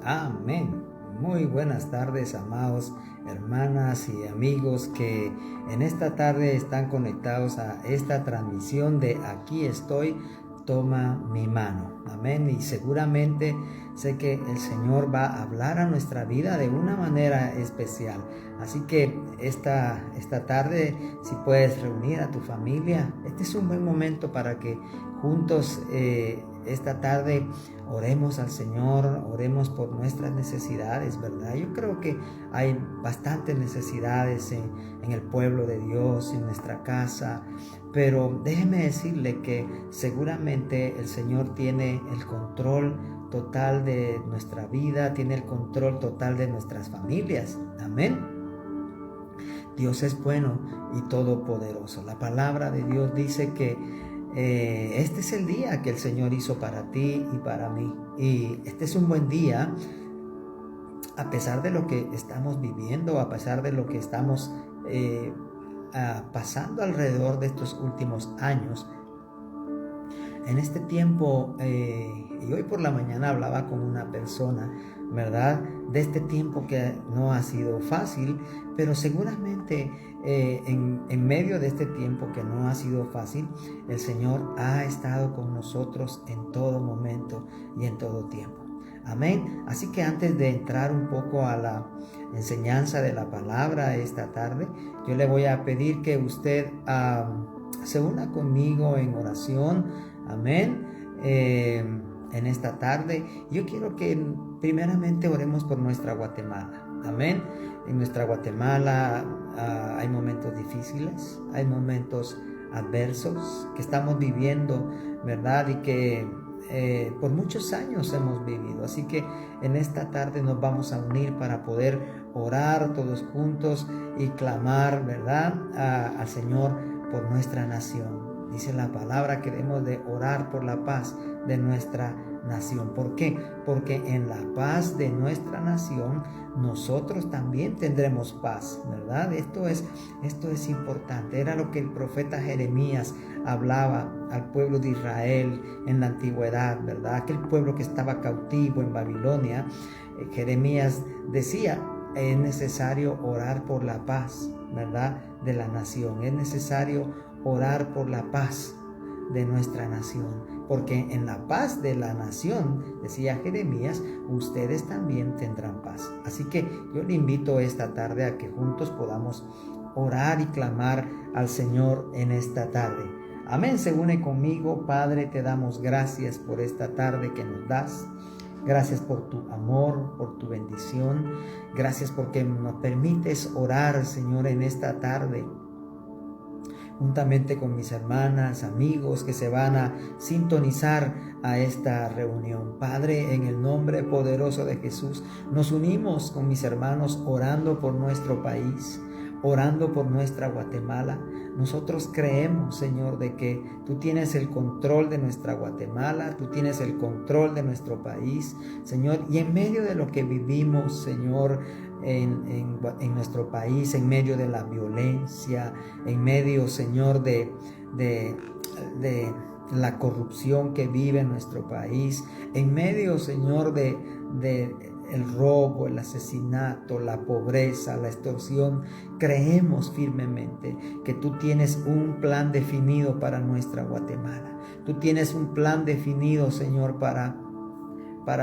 Amén. Muy buenas tardes, amados hermanas y amigos que en esta tarde están conectados a esta transmisión de Aquí estoy, toma mi mano. Amén. Y seguramente sé que el Señor va a hablar a nuestra vida de una manera especial. Así que esta tarde, si puedes reunir a tu familia, este es un buen momento para que juntos esta tarde oremos al Señor, oremos por nuestras necesidades, ¿verdad? Yo creo que hay bastantes necesidades en el pueblo de Dios, en nuestra casa, pero déjeme decirle que seguramente el Señor tiene el control total de nuestra vida, tiene el control total de nuestras familias. Amén. Dios es bueno y todopoderoso. La palabra de Dios dice que este es el día que el Señor hizo para ti y para mí. Y este es un buen día, a pesar de lo que estamos viviendo, a pesar de lo que estamos pasando alrededor de estos últimos años. En este tiempo, y hoy por la mañana hablaba con una persona, ¿verdad? De este tiempo que no ha sido fácil, pero seguramente en medio de este tiempo que no ha sido fácil, el Señor ha estado con nosotros en todo momento y en todo tiempo. Amén. Así que antes de entrar un poco a la enseñanza de la palabra esta tarde, yo le voy a pedir que usted se una conmigo en oración. Amén. En esta tarde yo quiero que primeramente oremos por nuestra Guatemala. Amén. En nuestra Guatemala hay momentos difíciles, hay momentos adversos que estamos viviendo, ¿verdad? Y que por muchos años hemos vivido. Así que en esta tarde nos vamos a unir para poder orar todos juntos y clamar, ¿verdad? Al Señor por nuestra nación. Dice la palabra que debemos de orar por la paz de nuestra nación. ¿Por qué? Porque en la paz de nuestra nación nosotros también tendremos paz, ¿verdad? Esto es importante. Era lo que el profeta Jeremías hablaba al pueblo de Israel en la antigüedad, ¿verdad? Aquel pueblo que estaba cautivo en Babilonia. Jeremías decía: es necesario orar por la paz, ¿verdad? De la nación. Es necesario orar por la paz de nuestra nación, porque en la paz de la nación, decía Jeremías, ustedes también tendrán paz. Así que yo le invito esta tarde a que juntos podamos orar y clamar al Señor en esta tarde. Amén. Se une conmigo. Padre, te damos gracias por esta tarde que nos das. Gracias por tu amor, por tu bendición. Gracias porque nos permites orar, Señor, en esta tarde, juntamente con mis hermanas, amigos que se van a sintonizar a esta reunión. Padre, en el nombre poderoso de Jesús, nos unimos con mis hermanos orando por nuestro país, orando por nuestra Guatemala. Nosotros creemos, Señor, de que tú tienes el control de nuestra Guatemala, tú tienes el control de nuestro país, Señor, y en medio de lo que vivimos, Señor, en nuestro país, en medio de la violencia, en medio, Señor, de la corrupción que vive en nuestro país, en medio, Señor, de el robo, el asesinato, la pobreza, la extorsión, creemos firmemente que tú tienes un plan definido para nuestra Guatemala. Tú tienes un plan definido, Señor, para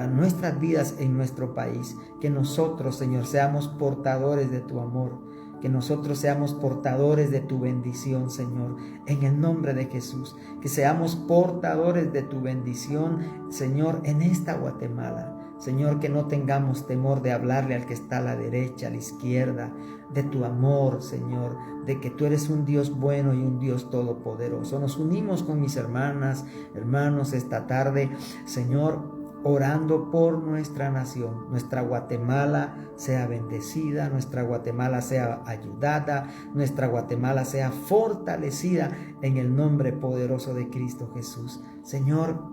nuestras vidas en nuestro país. Que nosotros, Señor, seamos portadores de tu amor, que nosotros seamos portadores de tu bendición, Señor, en el nombre de Jesús. Que seamos portadores de tu bendición, Señor, en esta Guatemala. Señor, que no tengamos temor de hablarle al que está a la derecha, a la izquierda, de tu amor, Señor, de que tú eres un Dios bueno y un Dios todopoderoso. Nos unimos con mis hermanas, hermanos, esta tarde, Señor, orando por nuestra nación. Nuestra Guatemala sea bendecida, nuestra Guatemala sea ayudada, nuestra Guatemala sea fortalecida en el nombre poderoso de Cristo Jesús. Señor,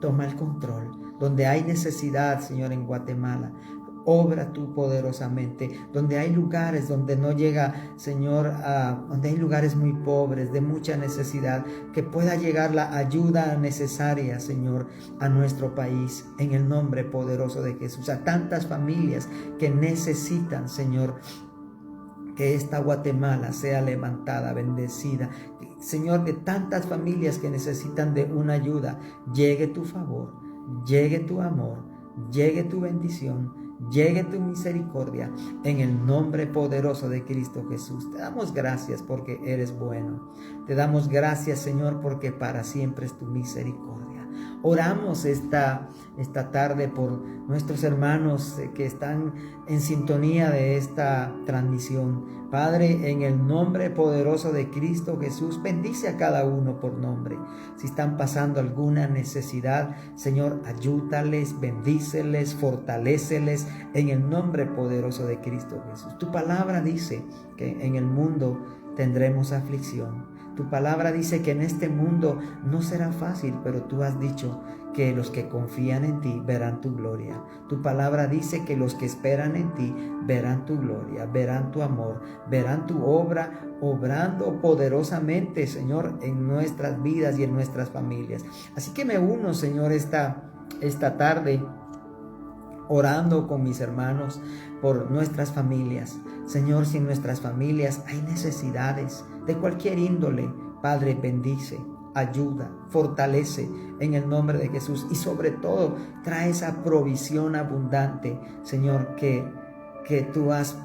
toma el control. Donde hay necesidad, Señor, en Guatemala, obra tú poderosamente. Donde hay lugares donde no llega, Señor, donde hay lugares muy pobres, de mucha necesidad, que pueda llegar la ayuda necesaria, Señor, a nuestro país, en el nombre poderoso de Jesús. A tantas familias que necesitan, Señor, que esta Guatemala sea levantada, bendecida. Señor, de tantas familias que necesitan de una ayuda, llegue tu favor, llegue tu amor, llegue tu bendición, llegue tu misericordia, en el nombre poderoso de Cristo Jesús. Te damos gracias porque eres bueno. Te damos gracias, Señor, porque para siempre es tu misericordia. Oramos esta tarde por nuestros hermanos que están en sintonía de esta transmisión. Padre, en el nombre poderoso de Cristo Jesús, bendice a cada uno por nombre. Si están pasando alguna necesidad, Señor, ayúdales, bendíceles, fortaléceles en el nombre poderoso de Cristo Jesús. Tu palabra dice que en el mundo tendremos aflicción. Tu palabra dice que en este mundo no será fácil, pero tú has dicho que los que confían en ti verán tu gloria. Tu palabra dice que los que esperan en ti verán tu gloria, verán tu amor, verán tu obra obrando poderosamente, Señor, en nuestras vidas y en nuestras familias. Así que me uno, Señor, esta tarde orando con mis hermanos por nuestras familias. Señor, si en nuestras familias hay necesidades de cualquier índole, Padre, bendice, ayuda, fortalece en el nombre de Jesús y sobre todo trae esa provisión abundante, Señor, que tú has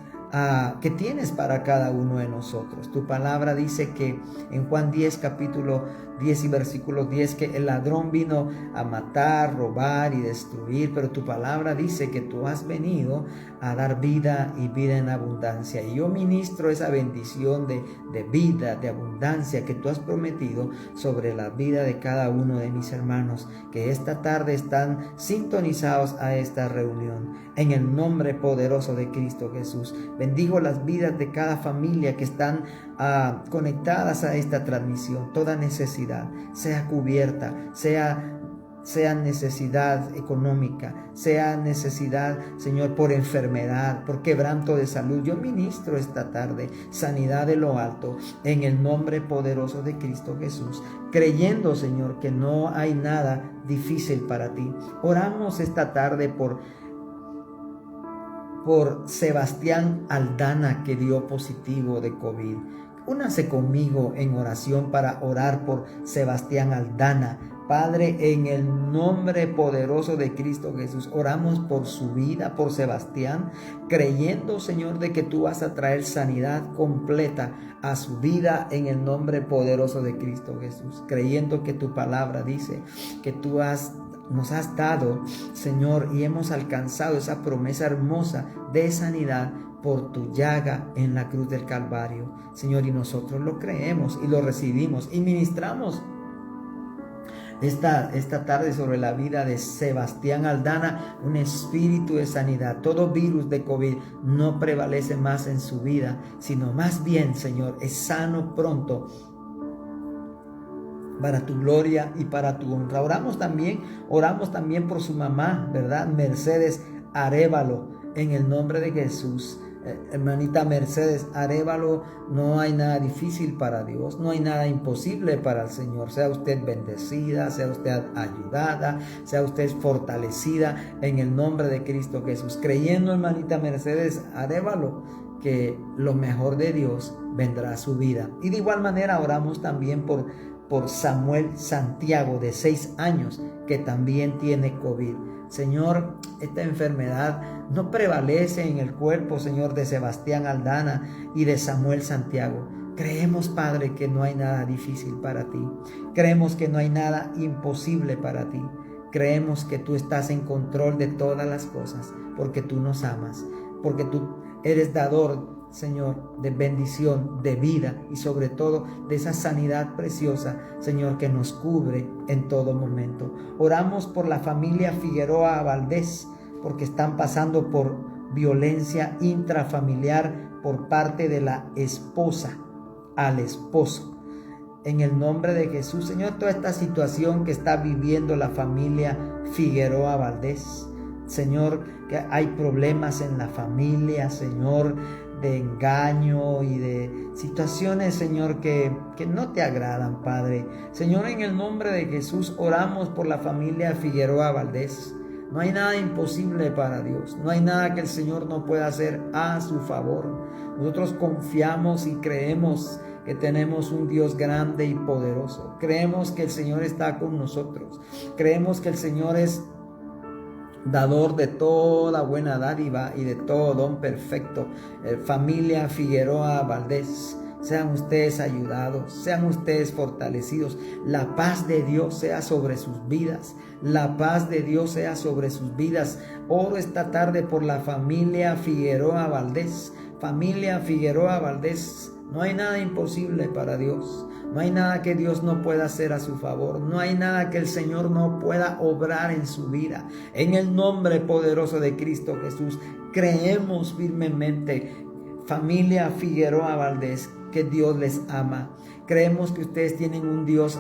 que tienes para cada uno de nosotros. Tu palabra dice que en Juan 10, capítulo 10 y versículo 10, que el ladrón vino a matar, robar y destruir, pero tu palabra dice que tú has venido a dar vida y vida en abundancia. Y yo ministro esa bendición de vida, de abundancia que tú has prometido sobre la vida de cada uno de mis hermanos que esta tarde están sintonizados a esta reunión. En el nombre poderoso de Cristo Jesús, bendigo las vidas de cada familia que están conectadas a esta transmisión. Toda necesidad sea cubierta, sea necesidad económica, sea necesidad, Señor, por enfermedad, por quebranto de salud. Yo ministro esta tarde sanidad de lo alto en el nombre poderoso de Cristo Jesús, creyendo, Señor, que no hay nada difícil para ti. Oramos esta tarde por Sebastián Aldana, que dio positivo de COVID. Únase conmigo en oración para orar por Sebastián Aldana. Padre, en el nombre poderoso de Cristo Jesús, oramos por su vida, por Sebastián, creyendo, Señor, de que tú vas a traer sanidad completa a su vida en el nombre poderoso de Cristo Jesús, creyendo que tu palabra dice que tú nos has dado, Señor, y hemos alcanzado esa promesa hermosa de sanidad por tu llaga en la cruz del Calvario, Señor, y nosotros lo creemos y lo recibimos y ministramos esta tarde sobre la vida de Sebastián Aldana, un espíritu de sanidad. Todo virus de COVID no prevalece más en su vida, sino más bien, Señor, es sano pronto para tu gloria y para tu honra. Oramos también por su mamá, ¿verdad? Mercedes Arévalo, en el nombre de Jesús. Hermanita Mercedes Arévalo, no hay nada difícil para Dios, no hay nada imposible para el Señor. Sea usted bendecida, sea usted ayudada, sea usted fortalecida en el nombre de Cristo Jesús, creyendo, hermanita Mercedes Arévalo, que lo mejor de Dios vendrá a su vida. Y de igual manera oramos también por Samuel Santiago, de 6 años, que también tiene COVID. Señor, esta enfermedad no prevalece en el cuerpo, Señor, de Sebastián Aldana y de Samuel Santiago. Creemos, Padre, que no hay nada difícil para ti. Creemos que no hay nada imposible para ti. Creemos que tú estás en control de todas las cosas, porque tú nos amas, porque tú eres dador, Señor, de bendición, de vida y sobre todo de esa sanidad preciosa, Señor, que nos cubre en todo momento. Oramos por la familia Figueroa Valdés, porque están pasando por violencia intrafamiliar por parte de la esposa al esposo. En el nombre de Jesús, Señor, toda esta situación que está viviendo la familia Figueroa Valdés, Señor, que hay problemas en la familia, Señor, de engaño y de situaciones, Señor, que no te agradan, Padre. Señor, en el nombre de Jesús, oramos por la familia Figueroa Valdés. No hay nada imposible para Dios. No hay nada que el Señor no pueda hacer a su favor. Nosotros confiamos y creemos que tenemos un Dios grande y poderoso. Creemos que el Señor está con nosotros. Creemos que el Señor es dador de toda buena dádiva y de todo don perfecto. Familia Figueroa Valdés, sean ustedes ayudados, sean ustedes fortalecidos. La paz de Dios sea sobre sus vidas. La paz de Dios sea sobre sus vidas. Oro esta tarde por la familia Figueroa Valdés. Familia Figueroa Valdés, no hay nada imposible para Dios. No hay nada que Dios no pueda hacer a su favor. No hay nada que el Señor no pueda obrar en su vida. En el nombre poderoso de Cristo Jesús, creemos firmemente, familia Figueroa Valdés, que Dios les ama. Creemos que ustedes tienen un Dios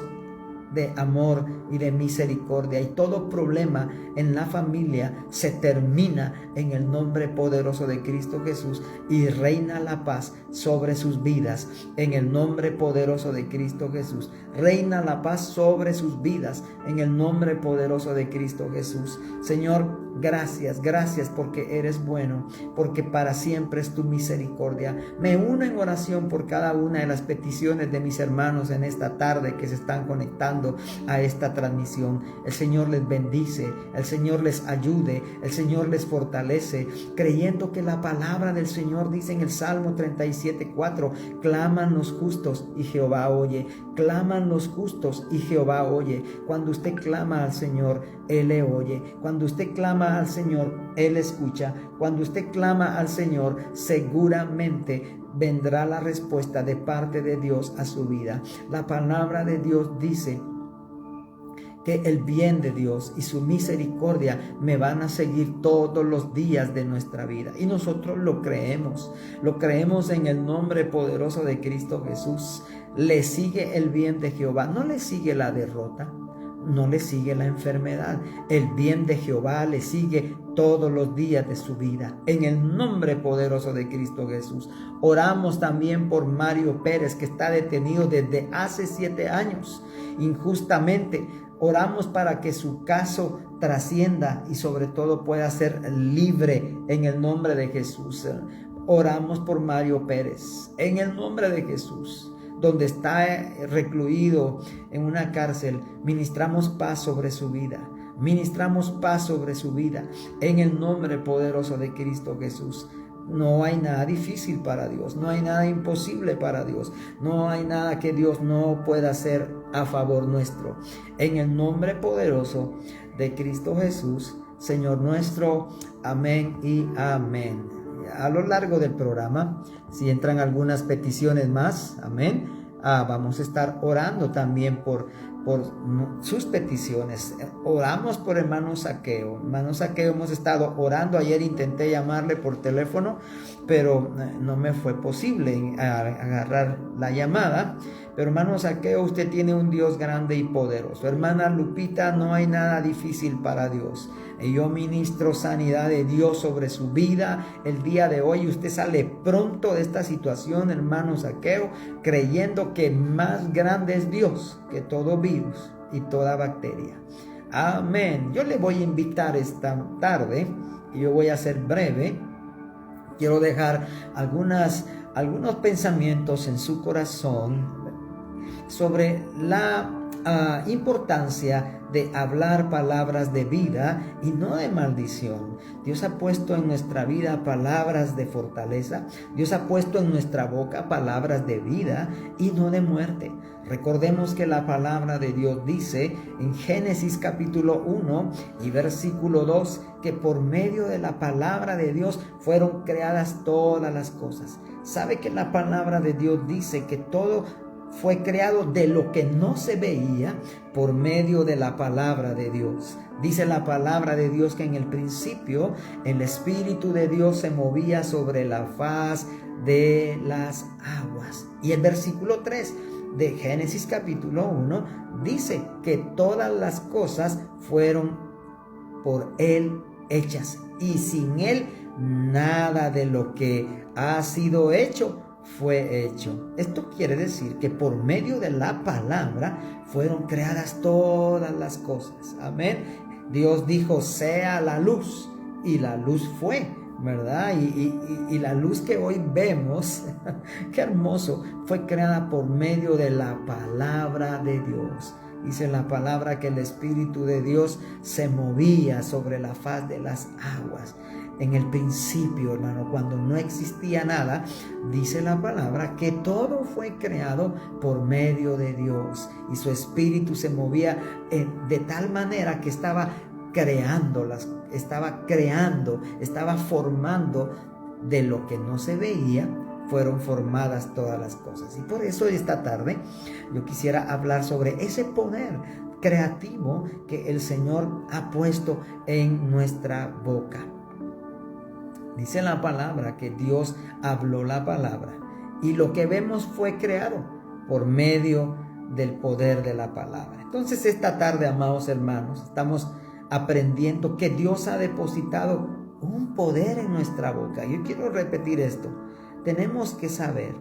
de amor y de misericordia, y todo problema en la familia se termina en el nombre poderoso de Cristo Jesús, y reina la paz sobre sus vidas en el nombre poderoso de Cristo Jesús. Reina la paz sobre sus vidas en el nombre poderoso de Cristo Jesús. Señor, gracias porque eres bueno, porque para siempre es tu misericordia. Me uno en oración por cada una de las peticiones de mis hermanos en esta tarde que se están conectando a esta transmisión. El Señor les bendice, el Señor les ayude, el Señor les fortalece, creyendo que la palabra del Señor dice en el Salmo 37:4, claman los justos y Jehová oye. Claman los justos y Jehová oye. Cuando usted clama al Señor, Él le oye. Cuando usted clama al Señor, Él escucha. Cuando usted clama al Señor, seguramente vendrá la respuesta de parte de Dios a su vida. La palabra de Dios dice que el bien de Dios y su misericordia me van a seguir todos los días de nuestra vida. Y nosotros lo creemos en el nombre poderoso de Cristo Jesús. Le sigue el bien de Jehová, no le sigue la derrota, no le sigue la enfermedad. El bien de Jehová le sigue todos los días de su vida. En el nombre poderoso de Cristo Jesús. Oramos también por Mario Pérez, que está detenido desde hace 7 años, injustamente. Oramos para que su caso trascienda y sobre todo pueda ser libre en el nombre de Jesús. Oramos por Mario Pérez en el nombre de Jesús. Donde está recluido en una cárcel, ministramos paz sobre su vida. Ministramos paz sobre su vida en el nombre poderoso de Cristo Jesús. No hay nada difícil para Dios, no hay nada imposible para Dios, no hay nada que Dios no pueda hacer a favor nuestro. En el nombre poderoso de Cristo Jesús, Señor nuestro, amén y amén. A lo largo del programa, si entran algunas peticiones más, amén, vamos a estar orando también por sus peticiones. Oramos por hermano Saqueo. Hermano Saqueo, hemos estado orando. Ayer intenté llamarle por teléfono, pero no me fue posible agarrar la llamada. Pero hermano Saqueo, usted tiene un Dios grande y poderoso. Hermana Lupita, no hay nada difícil para Dios. Y yo ministro sanidad de Dios sobre su vida el día de hoy. Usted sale pronto de esta situación, hermano Saqueo, creyendo que más grande es Dios que todo virus y toda bacteria. Amén. Yo le voy a invitar esta tarde, y yo voy a ser breve. Quiero dejar algunos pensamientos en su corazón sobre la importancia de hablar palabras de vida y no de maldición. Dios ha puesto en nuestra vida palabras de fortaleza. Dios ha puesto en nuestra boca palabras de vida y no de muerte. Recordemos que la palabra de Dios dice en Génesis capítulo 1 y versículo 2 que por medio de la palabra de Dios fueron creadas todas las cosas. ¿Sabe que la palabra de Dios dice que todo fue creado de lo que no se veía por medio de la palabra de Dios? Dice la palabra de Dios que en el principio el Espíritu de Dios se movía sobre la faz de las aguas. Y el versículo 3 de Génesis capítulo 1 dice que todas las cosas fueron por Él hechas, y sin Él nada de lo que ha sido hecho fue hecho. Esto quiere decir que por medio de la palabra fueron creadas todas las cosas. Amén. Dios dijo, sea la luz, y la luz fue, ¿verdad? Y la luz que hoy vemos, qué hermoso, fue creada por medio de la palabra de Dios. Dice la palabra que el Espíritu de Dios se movía sobre la faz de las aguas. En el principio, hermano, cuando no existía nada, dice la palabra que todo fue creado por medio de Dios. Y su Espíritu se movía de tal manera que estaba estaba formando de lo que no se veía. Fueron formadas todas las cosas. Y por eso esta tarde yo quisiera hablar sobre ese poder creativo que el Señor ha puesto en nuestra boca. Dice la palabra que Dios habló la palabra y lo que vemos fue creado por medio del poder de la palabra. Entonces esta tarde, amados hermanos, estamos aprendiendo que Dios ha depositado un poder en nuestra boca. Yo quiero repetir esto. Tenemos que saber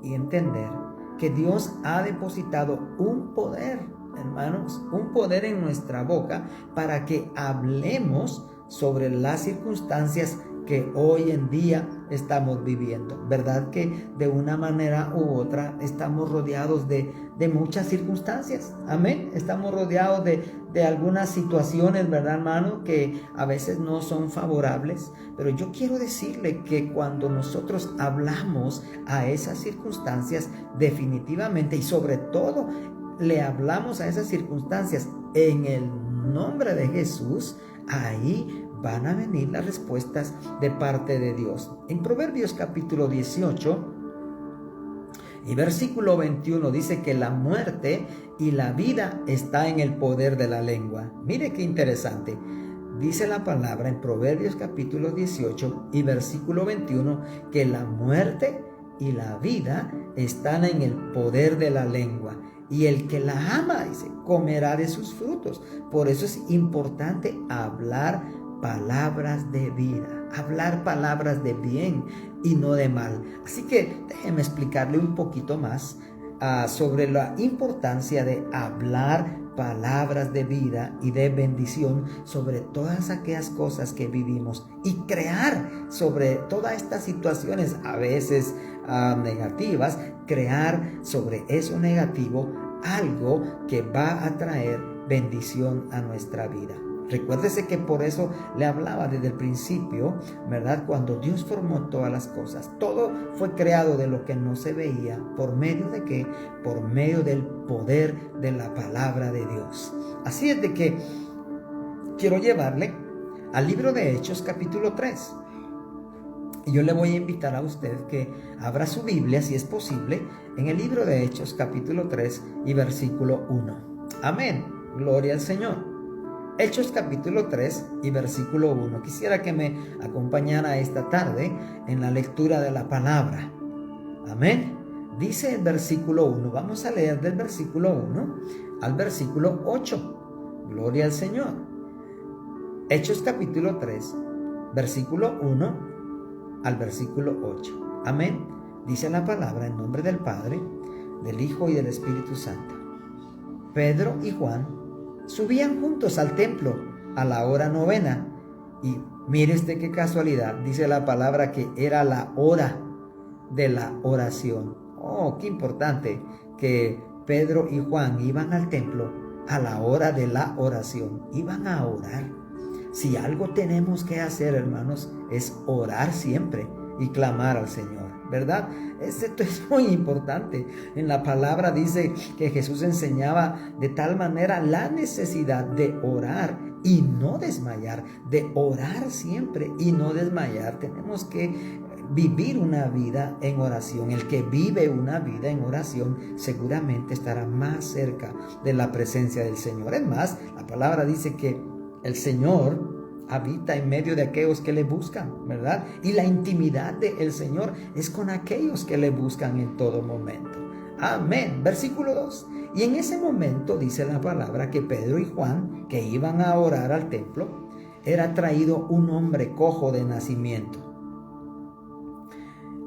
y entender que Dios ha depositado un poder, hermanos, un poder en nuestra boca para que hablemos sobre las circunstancias que hoy en día estamos viviendo. ¿Verdad que de una manera u otra estamos rodeados de muchas circunstancias? Amén. Estamos rodeados de algunas situaciones, ¿verdad, hermano? Que a veces no son favorables. Pero yo quiero decirle que cuando nosotros hablamos a esas circunstancias, definitivamente y sobre todo le hablamos a esas circunstancias en el nombre de Jesús, ahí van a venir las respuestas de parte de Dios. En Proverbios capítulo 18 y versículo 21 dice que la muerte y la vida está en el poder de la lengua. Mire qué interesante. Dice la palabra en Proverbios capítulo 18 y versículo 21 que la muerte y la vida están en el poder de la lengua. Y el que la ama, dice, comerá de sus frutos. Por eso es importante hablar palabras de vida, hablar palabras de bien y no de mal. Así que déjeme explicarle un poquito más sobre la importancia de hablar palabras de vida y de bendición sobre todas aquellas cosas que vivimos y crear sobre todas estas situaciones a veces negativas, crear sobre eso negativo algo que va a traer bendición a nuestra vida. Recuérdese que por eso le hablaba desde el principio, ¿verdad? Cuando Dios formó todas las cosas, todo fue creado de lo que no se veía. ¿Por medio de qué? Por medio del poder de la palabra de Dios. Así es de que quiero llevarle al libro de Hechos capítulo 3. Y yo le voy a invitar a usted que abra su Biblia, si es posible, en el libro de Hechos capítulo 3 y versículo 1. Amén. Gloria al Señor. Hechos capítulo 3 y versículo 1. Quisiera que me acompañara esta tarde en la lectura de la palabra. Amén. Dice el versículo 1. Vamos a leer del versículo 1 al versículo 8. Gloria al Señor. Hechos capítulo 3, versículo 1 al versículo 8. Amén. Dice la palabra en nombre del Padre, del Hijo y del Espíritu Santo. Pedro y Juan subían juntos al templo a la hora novena. Y mire qué casualidad, dice la palabra que era la hora de la oración. Oh, qué importante que Pedro y Juan iban al templo a la hora de la oración. Iban a orar. Si algo tenemos que hacer, hermanos, es orar siempre y clamar al Señor, ¿verdad? Esto es muy importante. En la palabra dice que Jesús enseñaba de tal manera la necesidad de orar y no desmayar, de orar siempre y no desmayar. Tenemos que vivir una vida en oración. El que vive una vida en oración seguramente estará más cerca de la presencia del Señor. Es más, la palabra dice que el Señor habita en medio de aquellos que le buscan, ¿verdad? Y la intimidad del Señor es con aquellos que le buscan en todo momento. Amén. Versículo 2. Y en ese momento dice la palabra que Pedro y Juan, que iban a orar al templo, era traído un hombre cojo de nacimiento,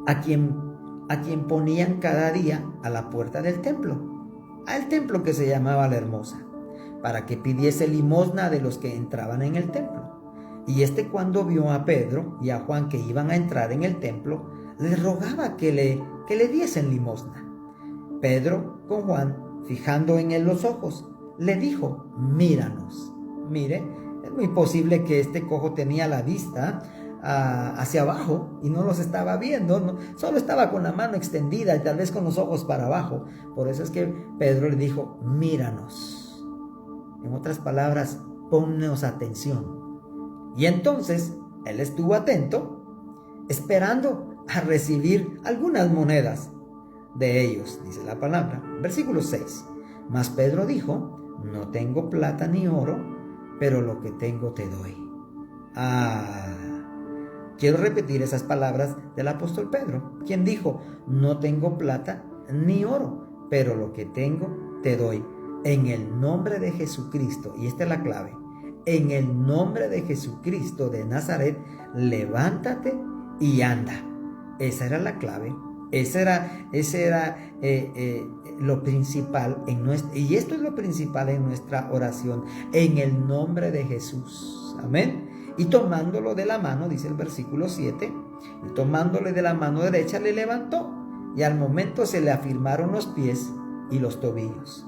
a quien ponían cada día a la puerta del templo, al templo que se llamaba La Hermosa, para que pidiese limosna de los que entraban en el templo. Y cuando vio a Pedro y a Juan que iban a entrar en el templo, les rogaba que le diesen limosna. Pedro con Juan, fijando en él los ojos, le dijo: míranos. Mire, es muy posible que este cojo tenía la vista hacia abajo y no los estaba viendo, ¿no? Solo estaba con la mano extendida y tal vez con los ojos para abajo. Por eso es que Pedro le dijo: míranos. En otras palabras, ponnos atención. Y entonces él estuvo atento, esperando a recibir algunas monedas de ellos, dice la palabra. Versículo 6. Mas Pedro dijo: no tengo plata ni oro, pero lo que tengo te doy. Quiero repetir esas palabras del apóstol Pedro, quien dijo: no tengo plata ni oro, pero lo que tengo te doy. En el nombre de Jesucristo, y esta es la clave, en el nombre de Jesucristo de Nazaret, levántate y anda. Esa era la clave. Ese era lo principal y esto es lo principal en nuestra oración, en el nombre de Jesús. Amén. Y tomándolo de la mano, dice el versículo 7, y tomándole de la mano derecha le levantó, y al momento se le afirmaron los pies y los tobillos.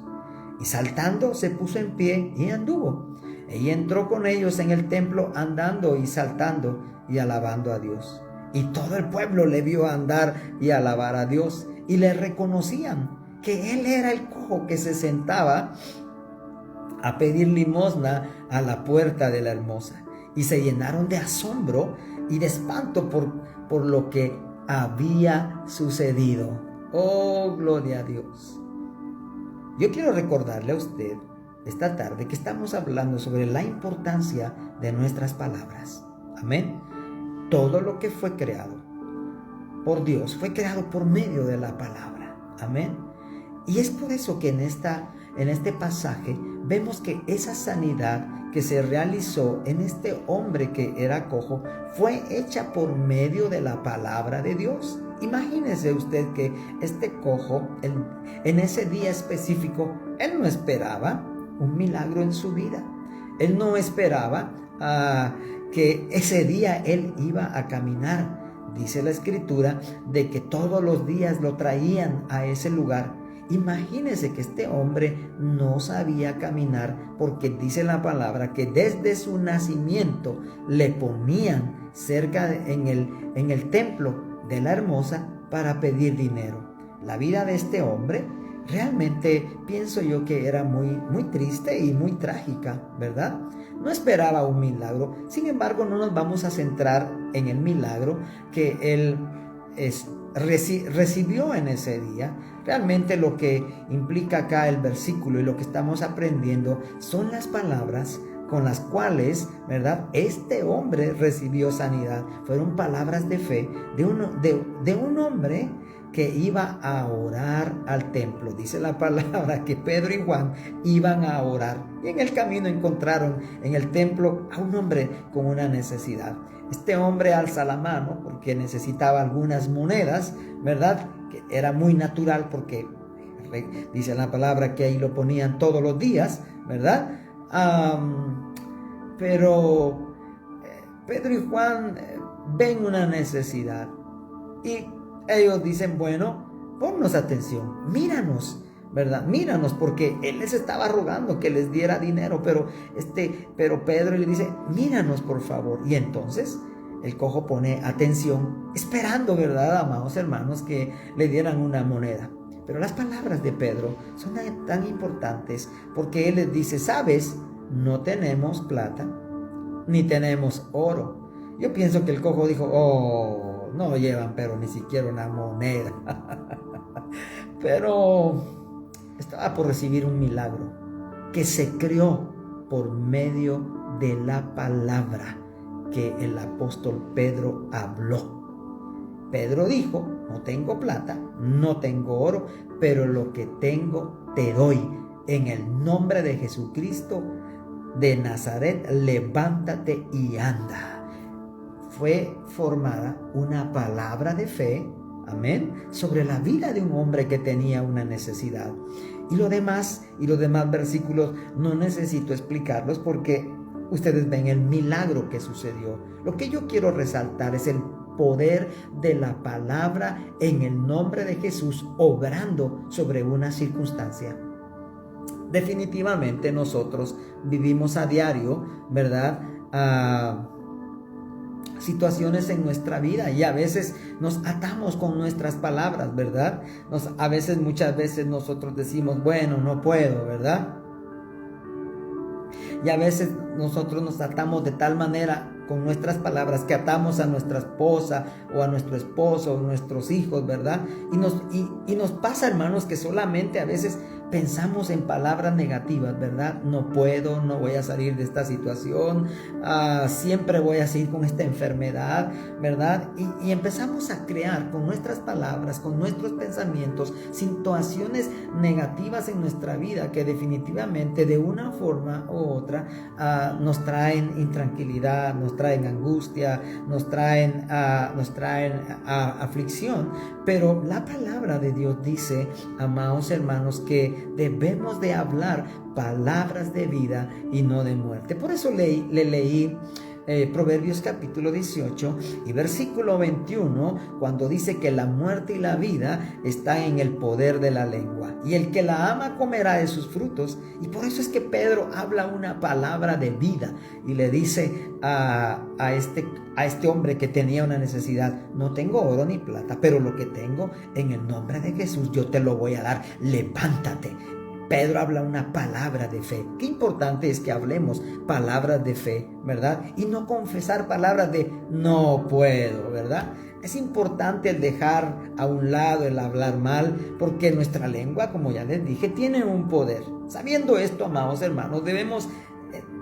Y saltando se puso en pie y anduvo. Y entró con ellos en el templo, andando y saltando y alabando a Dios. Y todo el pueblo le vio andar y alabar a Dios, y le reconocían que él era el cojo que se sentaba a pedir limosna a la puerta de La Hermosa. Y se llenaron de asombro y de espanto por lo que había sucedido. Oh, gloria a Dios. Yo quiero recordarle a usted esta tarde que estamos hablando sobre la importancia de nuestras palabras. Amén. Todo lo que fue creado por Dios fue creado por medio de la palabra. Amén. Y es por eso que en este pasaje vemos que esa sanidad que se realizó en este hombre que era cojo fue hecha por medio de la palabra de Dios. Imagínese usted que este cojo, en ese día específico, él no esperaba un milagro en su vida. Él no esperaba que ese día él iba a caminar. Dice la escritura de que todos los días lo traían a ese lugar. Imagínese que este hombre no sabía caminar, porque dice la palabra que desde su nacimiento le ponían cerca en el templo de La Hermosa para pedir dinero. La vida de este hombre realmente pienso yo que era muy, muy triste y muy trágica, ¿verdad? No esperaba un milagro. Sin embargo, no nos vamos a centrar en el milagro que él recibió en ese día. Realmente lo que implica acá el versículo y lo que estamos aprendiendo son las palabras con las cuales, ¿verdad?, este hombre recibió sanidad. Fueron palabras de fe de un hombre que iba a orar al templo. Dice la palabra que Pedro y Juan iban a orar, y en el camino encontraron en el templo a un hombre con una necesidad. Este hombre alza la mano porque necesitaba algunas monedas, ¿verdad?, que era muy natural, porque dice la palabra que ahí lo ponían todos los días, ¿verdad? Pero Pedro y Juan ven una necesidad y ellos dicen: bueno, ponnos atención, míranos, ¿verdad? Míranos, porque él les estaba rogando que les diera dinero, pero Pedro le dice: míranos, por favor. Y entonces el cojo pone atención, esperando, ¿verdad, amados hermanos, que le dieran una moneda? Pero las palabras de Pedro son tan importantes, porque él les dice: sabes, no tenemos plata ni tenemos oro. Yo pienso que el cojo dijo: oh, no llevan pero ni siquiera una moneda. Pero estaba por recibir un milagro que se creó por medio de la palabra que el apóstol Pedro habló. Pedro dijo: no tengo plata, no tengo oro, pero lo que tengo te doy. En el nombre de Jesucristo, de Nazaret, levántate y anda. Fue formada una palabra de fe, amén, sobre la vida de un hombre que tenía una necesidad. Y los demás versículos no necesito explicarlos porque ustedes ven el milagro que sucedió. Lo que yo quiero resaltar es el poder de la palabra en el nombre de Jesús obrando sobre una circunstancia. Definitivamente nosotros vivimos a diario, ¿verdad? Situaciones en nuestra vida y a veces nos atamos con nuestras palabras, ¿verdad? Muchas veces nosotros decimos, bueno, no puedo, ¿verdad? Y a veces nosotros nos atamos de tal manera con nuestras palabras que atamos a nuestra esposa o a nuestro esposo o a nuestros hijos, ¿verdad? Y nos pasa, hermanos, que solamente a veces pensamos en palabras negativas, ¿verdad? No puedo, no voy a salir de esta situación, siempre voy a seguir con esta enfermedad, ¿verdad? Y empezamos a crear con nuestras palabras, con nuestros pensamientos, situaciones negativas en nuestra vida que definitivamente de una forma u otra nos traen intranquilidad, nos traen angustia, nos traen aflicción. Pero la palabra de Dios dice, amados hermanos, que debemos de hablar palabras de vida y no de muerte. Por eso le leí Proverbios capítulo 18 y versículo 21, cuando dice que la muerte y la vida están en el poder de la lengua, y el que la ama comerá de sus frutos. Y por eso es que Pedro habla una palabra de vida y le dice a este hombre que tenía una necesidad: no tengo oro ni plata, pero lo que tengo, en el nombre de Jesús yo te lo voy a dar, levántate. Pedro habla una palabra de fe. Qué importante es que hablemos palabras de fe, ¿verdad? Y no confesar palabras de no puedo, ¿verdad? Es importante el dejar a un lado el hablar mal, porque nuestra lengua, como ya les dije, tiene un poder. Sabiendo esto, amados hermanos, debemos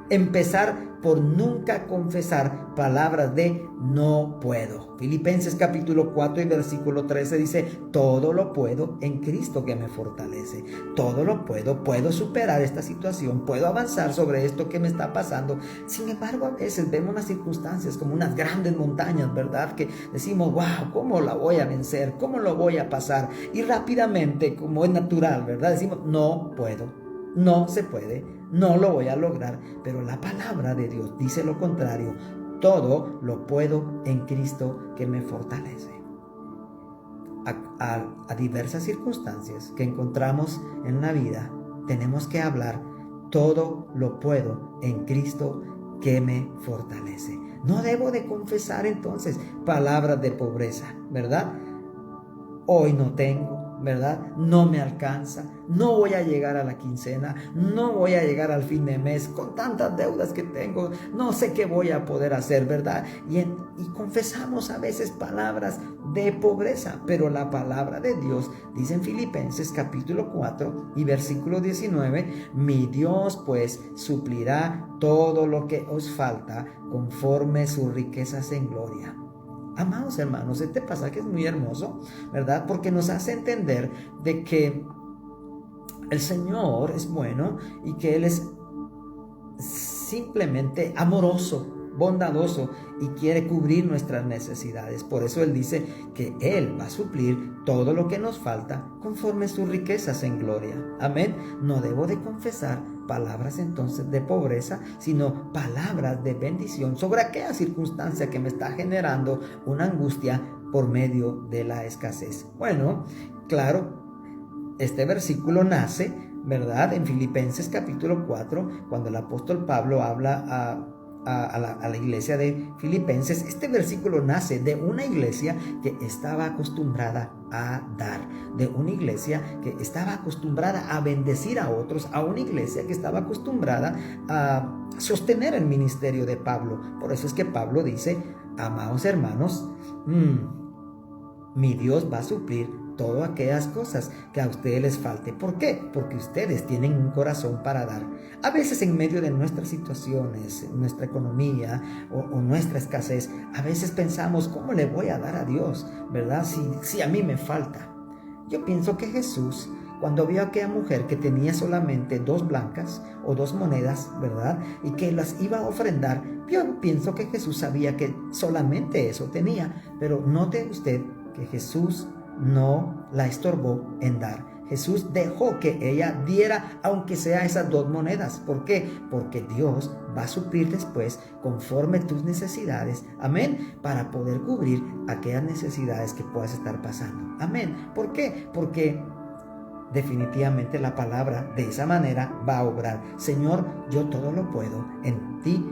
empezar por nunca confesar palabras de no puedo. Filipenses capítulo 4 y versículo 13 dice: todo lo puedo en Cristo que me fortalece. Todo lo puedo superar esta situación, puedo avanzar sobre esto que me está pasando. Sin embargo, a veces vemos las circunstancias como unas grandes montañas, ¿verdad? Que decimos, wow, ¿cómo la voy a vencer? ¿Cómo lo voy a pasar? Y rápidamente, como es natural, ¿verdad? Decimos, no puedo. No se puede, no lo voy a lograr. Pero la palabra de Dios dice lo contrario: todo lo puedo en Cristo que me fortalece. A diversas circunstancias que encontramos en la vida, tenemos que hablar: todo lo puedo en Cristo que me fortalece. No debo de confesar entonces palabras de pobreza, ¿verdad? Hoy no tengo, ¿verdad? No me alcanza, no voy a llegar a la quincena, no voy a llegar al fin de mes con tantas deudas que tengo, no sé qué voy a poder hacer, ¿verdad? Y confesamos a veces palabras de pobreza, pero la palabra de Dios dice en Filipenses capítulo 4 y versículo 19: mi Dios pues suplirá todo lo que os falta conforme sus riquezas en gloria. Amados hermanos, este pasaje es muy hermoso, ¿verdad? Porque nos hace entender de que el Señor es bueno y que Él es simplemente amoroso, bondadoso y quiere cubrir nuestras necesidades. Por eso Él dice que Él va a suplir todo lo que nos falta conforme sus riquezas en gloria. Amén. No debo de confesar palabras entonces de pobreza, sino palabras de bendición sobre aquella circunstancia que me está generando una angustia por medio de la escasez. Bueno, claro, este versículo nace, ¿verdad?, en Filipenses capítulo 4, cuando el apóstol Pablo habla a la iglesia de Filipenses. Este versículo nace de una iglesia que estaba acostumbrada a dar, de una iglesia que estaba acostumbrada a bendecir a otros, a una iglesia que estaba acostumbrada a sostener el ministerio de Pablo. Por eso es que Pablo dice: amados hermanos, mi Dios va a suplir todas aquellas cosas que a ustedes les falte. ¿Por qué? Porque ustedes tienen un corazón para dar. A veces en medio de nuestras situaciones, nuestra economía o nuestra escasez, a veces pensamos: ¿cómo le voy a dar a Dios? ¿Verdad? Si a mí me falta. Yo pienso que Jesús, cuando vio a aquella mujer que tenía solamente 2 blancas o 2 monedas, ¿verdad? Y que las iba a ofrendar, yo pienso que Jesús sabía que solamente eso tenía, pero note usted que Jesús no la estorbó en dar. Jesús dejó que ella diera aunque sea esas 2 monedas. ¿Por qué? Porque Dios va a suplir después conforme tus necesidades. Amén. Para poder cubrir aquellas necesidades que puedas estar pasando. Amén. ¿Por qué? Porque definitivamente la palabra de esa manera va a obrar. Señor, yo todo lo puedo en ti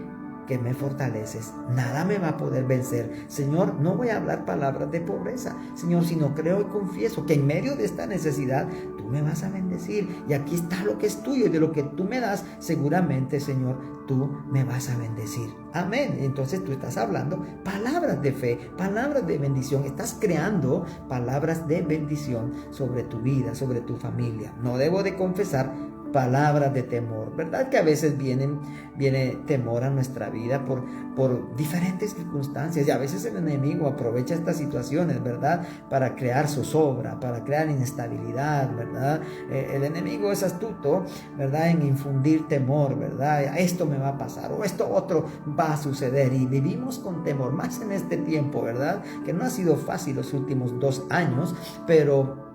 que me fortaleces. Nada me va a poder vencer. Señor, no voy a hablar palabras de pobreza, Señor, sino creo y confieso que en medio de esta necesidad tú me vas a bendecir. Y aquí está lo que es tuyo, y de lo que tú me das, seguramente, Señor, tú me vas a bendecir. Amén. Entonces tú estás hablando palabras de fe, palabras de bendición. Estás creando palabras de bendición sobre tu vida, sobre tu familia. No debo de confesar palabras de temor, ¿verdad? Que a veces viene temor a nuestra vida por diferentes circunstancias, y a veces el enemigo aprovecha estas situaciones, ¿verdad? Para crear zozobra, para crear inestabilidad, ¿verdad? El enemigo es astuto, ¿verdad? En infundir temor, ¿verdad? Esto me va a pasar o esto otro va a suceder, y vivimos con temor, más en este tiempo, ¿verdad? Que no ha sido fácil los últimos 2 años, pero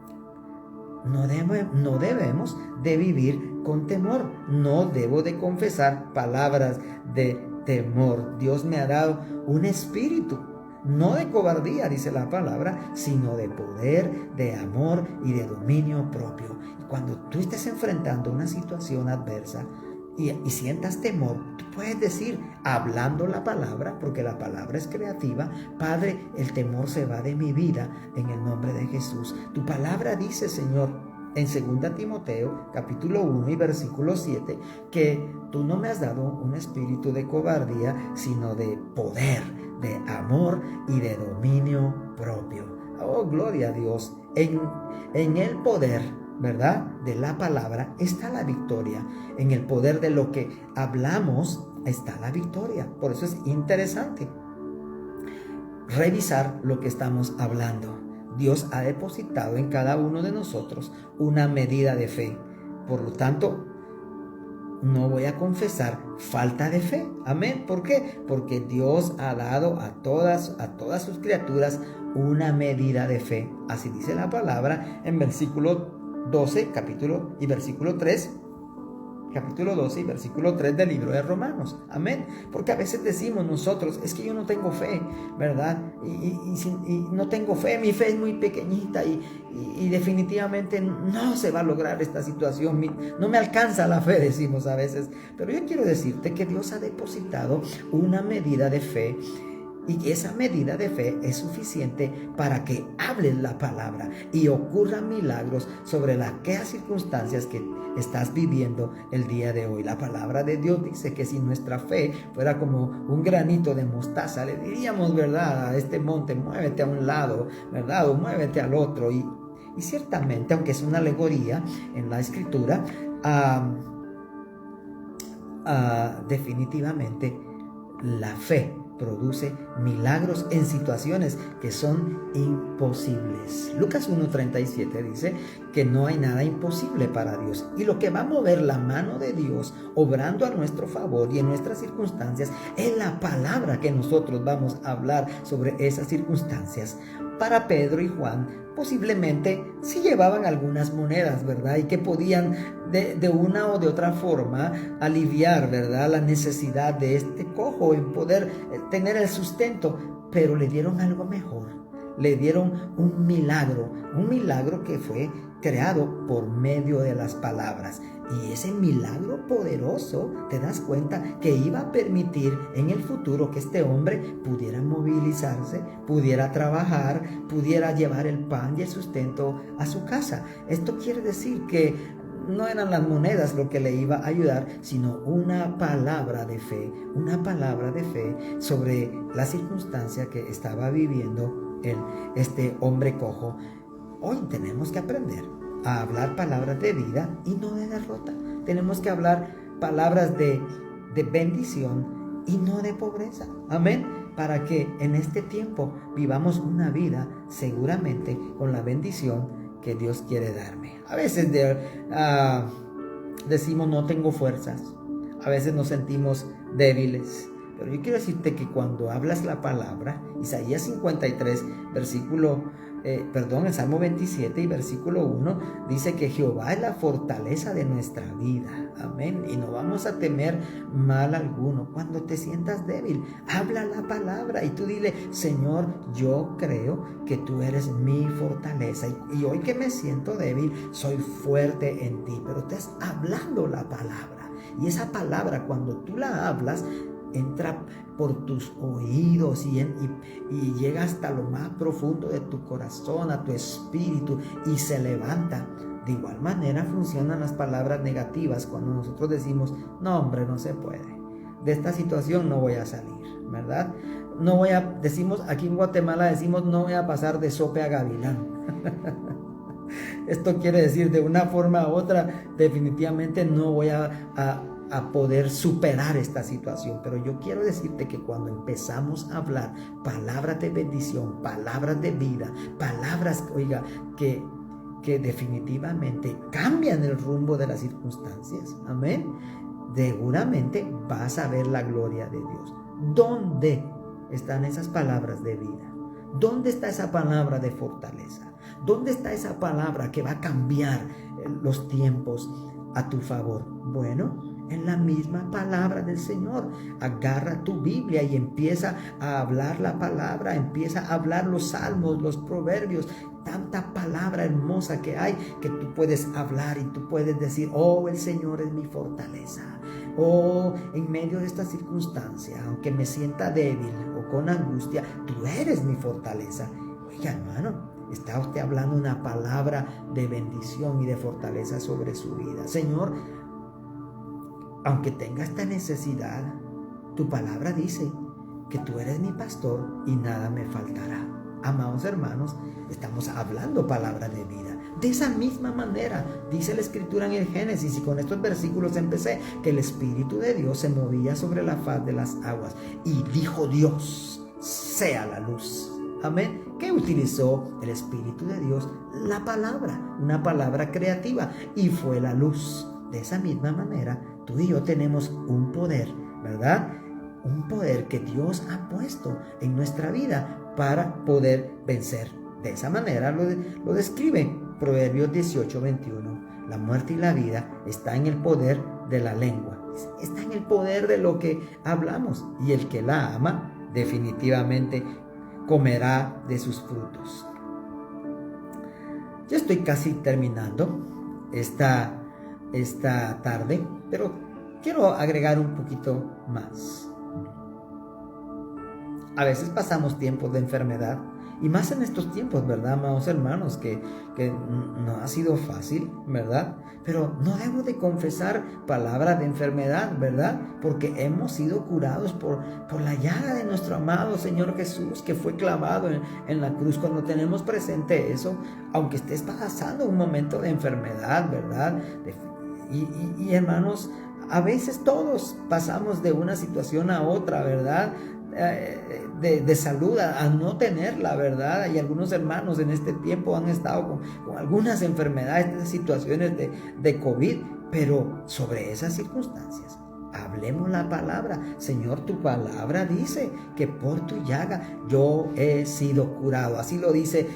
no debemos de vivir con temor. No debo de confesar palabras de temor. Dios me ha dado un espíritu, no de cobardía, dice la palabra, sino de poder, de amor y de dominio propio. Y cuando tú estés enfrentando una situación adversa y sientas temor, tú puedes decir, hablando la palabra, porque la palabra es creativa: Padre, el temor se va de mi vida en el nombre de Jesús. Tu palabra dice, Señor, en 2 Timoteo capítulo 1 y versículo 7, que tú no me has dado un espíritu de cobardía, sino de poder, de amor y de dominio propio. Oh, gloria a Dios. En el poder, ¿verdad?, de la palabra está la victoria. En el poder de lo que hablamos está la victoria. Por eso es interesante revisar lo que estamos hablando. Dios ha depositado en cada uno de nosotros una medida de fe. Por lo tanto, no voy a confesar falta de fe. Amén. ¿Por qué? Porque Dios ha dado a todas sus criaturas una medida de fe. Así dice la palabra en versículo 12, capítulo y versículo 3. Capítulo 12 y versículo 3 del libro de Romanos. Amén. Porque a veces decimos nosotros, es que yo no tengo fe, ¿verdad? Y no tengo fe, mi fe es muy pequeñita y definitivamente no se va a lograr esta situación. No me alcanza la fe, decimos a veces. Pero yo quiero decirte que Dios ha depositado una medida de fe. Y esa medida de fe es suficiente para que hables la palabra y ocurran milagros sobre aquellas circunstancias que estás viviendo el día de hoy. La palabra de Dios dice que si nuestra fe fuera como un granito de mostaza, le diríamos, ¿verdad?, a este monte, muévete a un lado, ¿verdad?, o muévete al otro. Y ciertamente, aunque es una alegoría en la escritura, definitivamente la fe produce milagros en situaciones que son imposibles. Lucas 1:37 dice que no hay nada imposible para Dios, y lo que va a mover la mano de Dios obrando a nuestro favor y en nuestras circunstancias es la palabra que nosotros vamos a hablar sobre esas circunstancias. Para Pedro y Juan, posiblemente sí llevaban algunas monedas, ¿verdad? Y que podían de una o de otra forma aliviar, ¿verdad?, la necesidad de este cojo en poder tener el sustento, pero le dieron algo mejor. Le dieron un milagro que fue creado por medio de las palabras. Y ese milagro poderoso, te das cuenta que iba a permitir en el futuro que este hombre pudiera movilizarse, pudiera trabajar, pudiera llevar el pan y el sustento a su casa. Esto quiere decir que no eran las monedas lo que le iba a ayudar, sino una palabra de fe sobre la circunstancia que estaba viviendo este hombre cojo. Hoy tenemos que aprender a hablar palabras de vida y no de derrota. Tenemos que hablar palabras de bendición y no de pobreza. Amén. Para que en este tiempo vivamos una vida seguramente con la bendición que Dios quiere darme. A veces decimos no tengo fuerzas, a veces nos sentimos débiles, pero yo quiero decirte que cuando hablas la palabra, Isaías 53, el Salmo 27 y versículo 1 dice que Jehová es la fortaleza de nuestra vida, amén, y no vamos a temer mal alguno. Cuando te sientas débil, habla la palabra y tú dile, Señor, yo creo que tú eres mi fortaleza, y hoy que me siento débil, soy fuerte en ti, pero estás hablando la palabra, y esa palabra cuando tú la hablas, entra por tus oídos y llega hasta lo más profundo de tu corazón, a tu espíritu, y se levanta. De igual manera funcionan las palabras negativas cuando nosotros decimos, no hombre, no se puede, de esta situación no voy a salir, ¿verdad? Decimos aquí en Guatemala, decimos no voy a pasar de sope a gavilán. Esto quiere decir, de una forma u otra, definitivamente no voy a poder superar esta situación. Pero yo quiero decirte que cuando empezamos a hablar palabras de bendición, palabras de vida, palabras, que definitivamente cambian el rumbo de las circunstancias, amén, seguramente vas a ver la gloria de Dios. ¿Dónde están esas palabras de vida? ¿Dónde está esa palabra de fortaleza? ¿Dónde está esa palabra que va a cambiar los tiempos a tu favor? Bueno, en la misma palabra del Señor. Agarra tu Biblia y empieza a hablar la palabra, empieza a hablar los salmos, los proverbios, tanta palabra hermosa que hay, que tú puedes hablar y tú puedes decir, oh, el Señor es mi fortaleza. Oh, en medio de esta circunstancia, aunque me sienta débil o con angustia, tú eres mi fortaleza. Oiga, hermano, está usted hablando una palabra de bendición y de fortaleza sobre su vida. Señor, aunque tenga esta necesidad, tu palabra dice que tú eres mi pastor y nada me faltará. Amados hermanos, estamos hablando palabra de vida. De esa misma manera, dice la Escritura en el Génesis, y con estos versículos empecé, que el Espíritu de Dios se movía sobre la faz de las aguas. Y dijo Dios, sea la luz. Amén. ¿Qué utilizó el Espíritu de Dios? La palabra, una palabra creativa, y fue la luz. De esa misma manera, tú y yo tenemos un poder, ¿verdad? Un poder que Dios ha puesto en nuestra vida para poder vencer. De esa manera lo describe Proverbios 18:21. La muerte y la vida está en el poder de la lengua. Está en el poder de lo que hablamos. Y el que la ama, definitivamente comerá de sus frutos. Yo estoy casi terminando esta tarde, pero quiero agregar un poquito más. A veces pasamos tiempos de enfermedad, y más en estos tiempos, ¿verdad, amados hermanos? Que no ha sido fácil, ¿verdad? Pero no debo de confesar palabras de enfermedad, ¿verdad? Porque hemos sido curados por la llaga de nuestro amado Señor Jesús, que fue clavado en la cruz. Cuando tenemos presente eso, aunque estés pasando un momento de enfermedad, ¿verdad? Y hermanos, a veces todos pasamos de una situación a otra, ¿verdad? De salud a no tenerla, ¿verdad? Y algunos hermanos en este tiempo han estado con algunas enfermedades, situaciones de COVID, pero sobre esas circunstancias hablemos la palabra. Señor, tu palabra dice que por tu llaga yo he sido curado. Así lo dice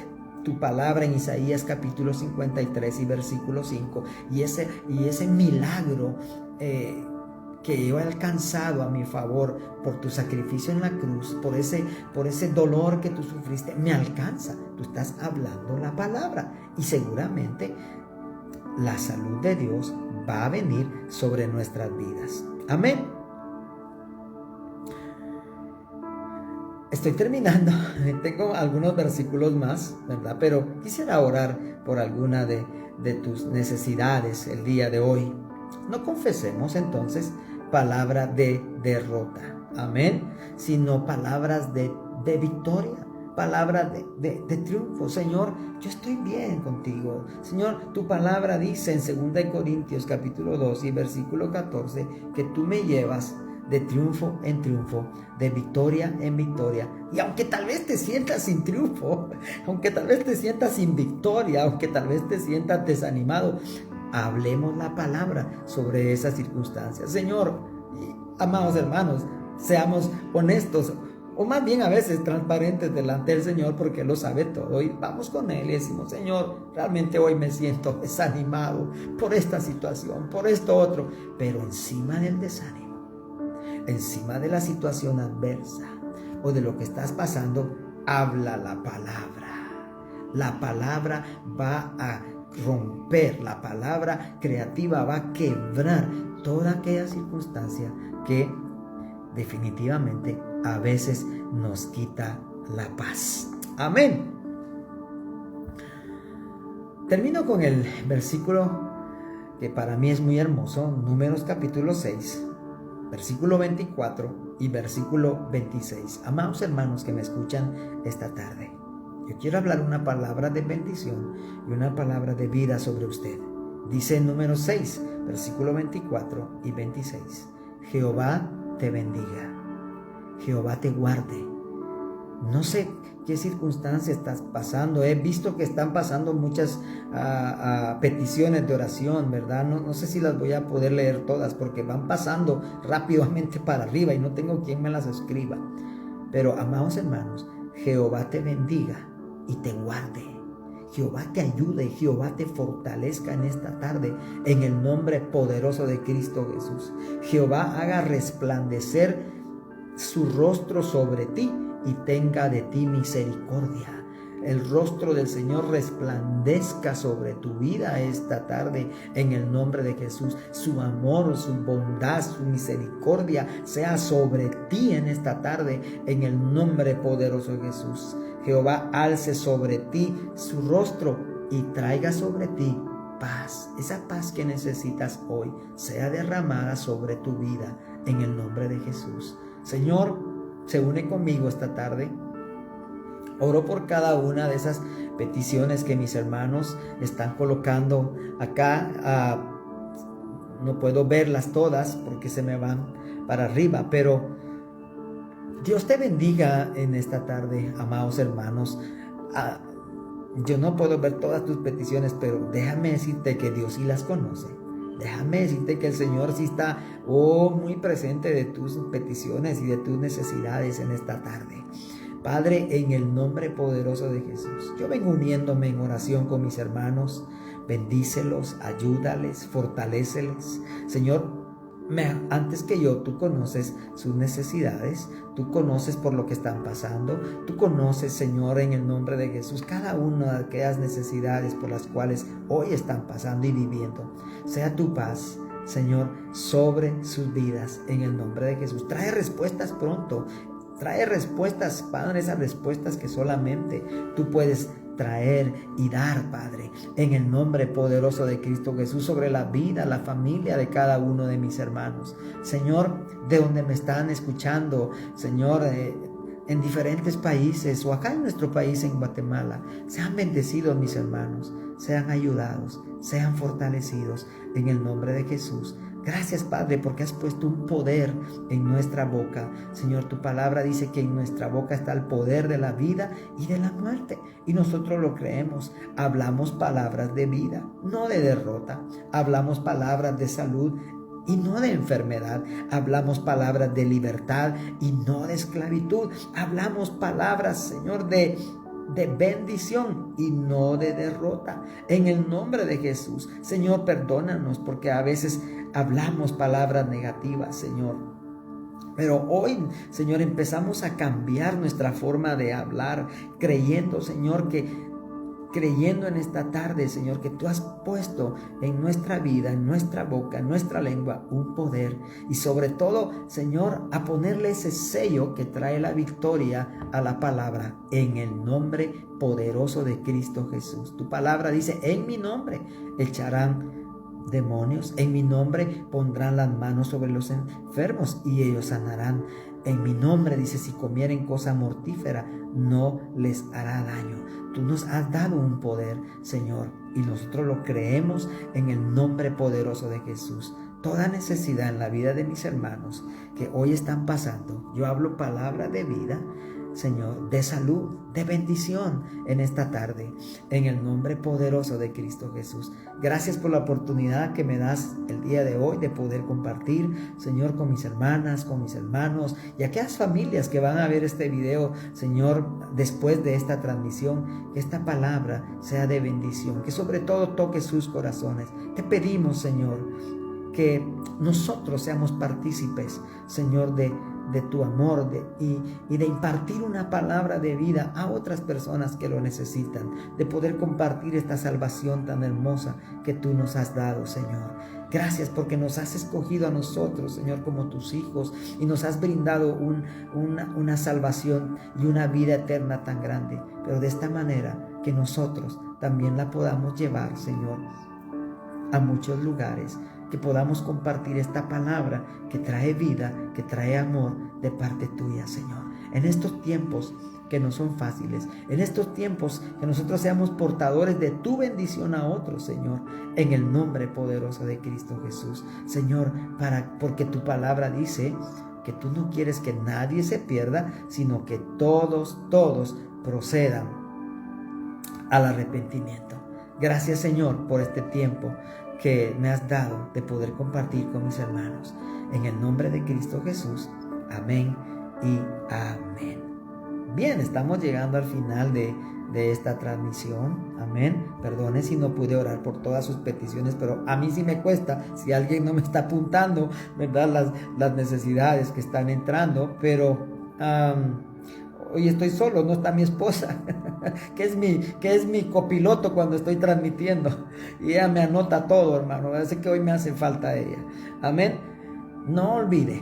tu palabra en Isaías capítulo 53 y versículo 5. Y ese milagro que yo he alcanzado a mi favor por tu sacrificio en la cruz, por ese dolor que tú sufriste, me alcanza. Tú estás hablando la palabra, y seguramente la salud de Dios va a venir sobre nuestras vidas. Amén. Estoy terminando. Tengo algunos versículos más, ¿verdad? Pero quisiera orar por alguna de tus necesidades el día de hoy. No confesemos entonces palabra de derrota, amén, sino palabras de victoria, palabras de triunfo. Señor, yo estoy bien contigo. Señor, tu palabra dice en 2 Corintios capítulo 2 y versículo 14 que tú me llevas de triunfo en triunfo, de victoria en victoria. Y aunque tal vez te sientas sin triunfo, aunque tal vez te sientas sin victoria, aunque tal vez te sientas desanimado, hablemos la palabra sobre esas circunstancias. Señor, amados hermanos, seamos honestos, o más bien a veces transparentes delante del Señor, porque Él lo sabe todo, y vamos con Él y decimos: Señor, realmente hoy me siento desanimado por esta situación, por esto otro. Pero encima del desánimo, encima de la situación adversa o de lo que estás pasando, habla la palabra. La palabra va a romper, la palabra creativa va a quebrar toda aquella circunstancia que definitivamente a veces nos quita la paz. Amén. Termino con el versículo que para mí es muy hermoso, Números capítulo 6, versículo 24 y versículo 26. Amados hermanos que me escuchan esta tarde, yo quiero hablar una palabra de bendición y una palabra de vida sobre usted. Dice en Números 6, versículo 24 y 26: Jehová te bendiga, Jehová te guarde. No sé qué circunstancia estás pasando. He visto que están pasando muchas peticiones de oración, ¿verdad? No sé si las voy a poder leer todas porque van pasando rápidamente para arriba y no tengo quien me las escriba. Pero, amados hermanos, Jehová te bendiga y te guarde. Jehová te ayude, Jehová te fortalezca en esta tarde, en el nombre poderoso de Cristo Jesús. Jehová haga resplandecer su rostro sobre ti y tenga de ti misericordia. El rostro del Señor resplandezca sobre tu vida esta tarde en el nombre de Jesús. Su amor, su bondad, su misericordia sea sobre ti en esta tarde en el nombre poderoso de Jesús. Jehová alce sobre ti su rostro y traiga sobre ti paz. Esa paz que necesitas hoy sea derramada sobre tu vida en el nombre de Jesús. Señor, se une conmigo esta tarde. Oro por cada una de esas peticiones que mis hermanos están colocando acá. No puedo verlas todas porque se me van para arriba, pero Dios te bendiga en esta tarde, amados hermanos. Yo no puedo ver todas tus peticiones, pero déjame decirte que Dios sí las conoce. Déjame decirte que el Señor sí está muy presente de tus peticiones y de tus necesidades en esta tarde. Padre, en el nombre poderoso de Jesús, yo vengo uniéndome en oración con mis hermanos. Bendícelos, ayúdales, fortaléceles. Señor, antes que yo, tú conoces sus necesidades, tú conoces por lo que están pasando, tú conoces, Señor, en el nombre de Jesús, cada una de aquellas necesidades por las cuales hoy están pasando y viviendo. Sea tu paz, Señor, sobre sus vidas en el nombre de Jesús. Trae respuestas pronto. Trae respuestas, Padre, esas respuestas que solamente tú puedes traer y dar, Padre, en el nombre poderoso de Cristo Jesús, sobre la vida, la familia de cada uno de mis hermanos. Señor, de donde me están escuchando, Señor, en diferentes países o acá en nuestro país, en Guatemala, sean bendecidos mis hermanos, sean ayudados, sean fortalecidos en el nombre de Jesús. Gracias, Padre, porque has puesto un poder en nuestra boca. Señor, tu palabra dice que en nuestra boca está el poder de la vida y de la muerte. Y nosotros lo creemos. Hablamos palabras de vida, no de derrota. Hablamos palabras de salud y no de enfermedad. Hablamos palabras de libertad y no de esclavitud. Hablamos palabras, Señor, de bendición y no de derrota. En el nombre de Jesús, Señor, perdónanos porque a veces hablamos palabras negativas, Señor. Pero hoy, Señor, empezamos a cambiar nuestra forma de hablar, creyendo, Señor, creyendo en esta tarde, Señor, que tú has puesto en nuestra vida, en nuestra boca, en nuestra lengua, un poder. Y sobre todo, Señor, a ponerle ese sello que trae la victoria a la palabra, en el nombre poderoso de Cristo Jesús. Tu palabra dice: en mi nombre echarán demonios, en mi nombre pondrán las manos sobre los enfermos y ellos sanarán. En mi nombre, dice, si comieren cosa mortífera, no les hará daño. Tú nos has dado un poder, Señor, y nosotros lo creemos en el nombre poderoso de Jesús. toda necesidad en la vida de mis hermanos que hoy están pasando. Yo hablo palabra de vida, Señor, de salud, de bendición en esta tarde, en el nombre poderoso de Cristo Jesús. Gracias por la oportunidad que me das el día de hoy de poder compartir, Señor, con mis hermanas, con mis hermanos y aquellas familias que van a ver este video, Señor, después de esta transmisión. Que esta palabra sea de bendición, que sobre todo toque sus corazones. Te pedimos, Señor, que nosotros seamos partícipes, Señor, de tu amor y de impartir una palabra de vida a otras personas que lo necesitan, de poder compartir esta salvación tan hermosa que tú nos has dado, Señor. Gracias porque nos has escogido a nosotros, Señor, como tus hijos, y nos has brindado una salvación y una vida eterna tan grande, pero de esta manera que nosotros también la podamos llevar, Señor, a muchos lugares, que podamos compartir esta palabra que trae vida, que trae amor de parte tuya, Señor. En estos tiempos que no son fáciles, en estos tiempos que nosotros seamos portadores de tu bendición a otros, Señor, en el nombre poderoso de Cristo Jesús, Señor, porque tu palabra dice que tú no quieres que nadie se pierda, sino que todos procedan al arrepentimiento. Gracias, Señor, por este tiempo que me has dado de poder compartir con mis hermanos. En el nombre de Cristo Jesús, amén y amén. Bien, estamos llegando al final de esta transmisión. Amén. Perdone si no pude orar por todas sus peticiones, pero a mí sí me cuesta. Si alguien no me está apuntando, ¿verdad? Las necesidades que están entrando, pero hoy estoy solo, no está mi esposa, que es mi copiloto cuando estoy transmitiendo, y ella me anota todo, hermano. Así que hoy me hace falta ella. Amén. No olvide,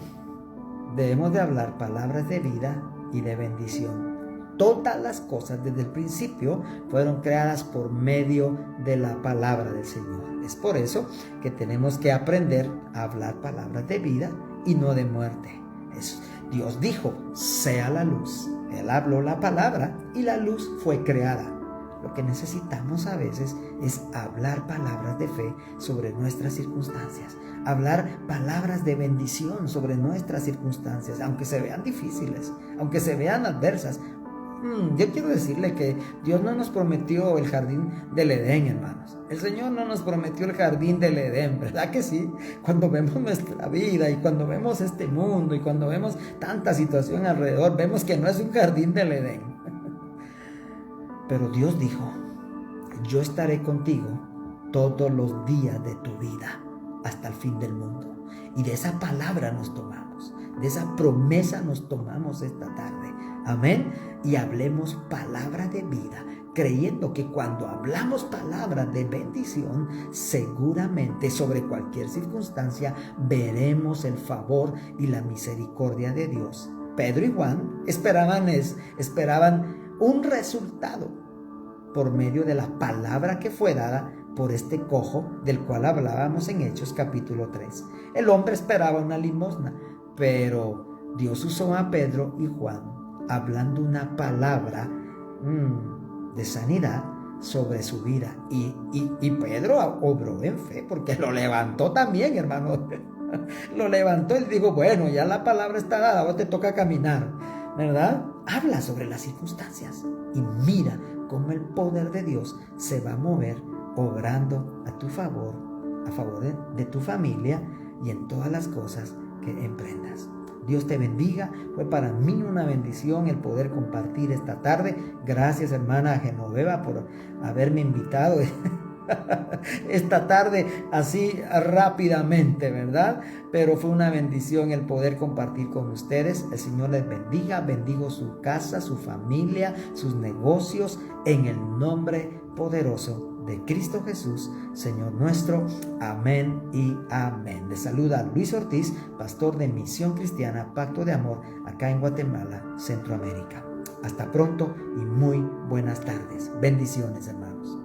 debemos de hablar palabras de vida y de bendición. Todas las cosas desde el principio fueron creadas por medio de la palabra del Señor. Es por eso que tenemos que aprender a hablar palabras de vida y no de muerte. Dios dijo, sea la luz. Él habló la palabra y la luz fue creada. Lo que necesitamos a veces es hablar palabras de fe sobre nuestras circunstancias, hablar palabras de bendición sobre nuestras circunstancias, aunque se vean difíciles, aunque se vean adversas. Yo quiero decirle que Dios no nos prometió el jardín del Edén, hermanos. El Señor no nos prometió el jardín del Edén, ¿verdad que sí? Cuando vemos nuestra vida y cuando vemos este mundo y cuando vemos tanta situación alrededor, vemos que no es un jardín del Edén. Pero Dios dijo, yo estaré contigo todos los días de tu vida hasta el fin del mundo. Y de esa palabra nos tomamos, de esa promesa nos tomamos esta tarde. Amén. Y hablemos palabra de vida, creyendo que cuando hablamos palabras de bendición, seguramente sobre cualquier circunstancia veremos el favor y la misericordia de Dios. Pedro y Juan esperaban un resultado por medio de la palabra que fue dada por este cojo del cual hablábamos en Hechos capítulo 3. El hombre esperaba una limosna, pero Dios usó a Pedro y Juan hablando una palabra de sanidad sobre su vida. Y Pedro obró en fe, porque lo levantó también, hermano. Lo levantó y dijo, bueno, ya la palabra está dada, ahora te toca caminar, ¿verdad? Habla sobre las circunstancias y mira cómo el poder de Dios se va a mover obrando a tu favor, a favor de tu familia y en todas las cosas que emprendas. Dios te bendiga. Fue para mí una bendición el poder compartir esta tarde. Gracias, hermana Genoveva, por haberme invitado esta tarde así rápidamente, ¿verdad? Pero fue una bendición el poder compartir con ustedes. El Señor les bendiga. Bendigo su casa, su familia, sus negocios, en el nombre poderoso de Cristo Jesús, Señor nuestro. Amén y amén. Les saluda Luis Ortiz, pastor de Misión Cristiana Pacto de Amor, acá en Guatemala, Centroamérica. Hasta pronto y muy buenas tardes. Bendiciones, hermanos.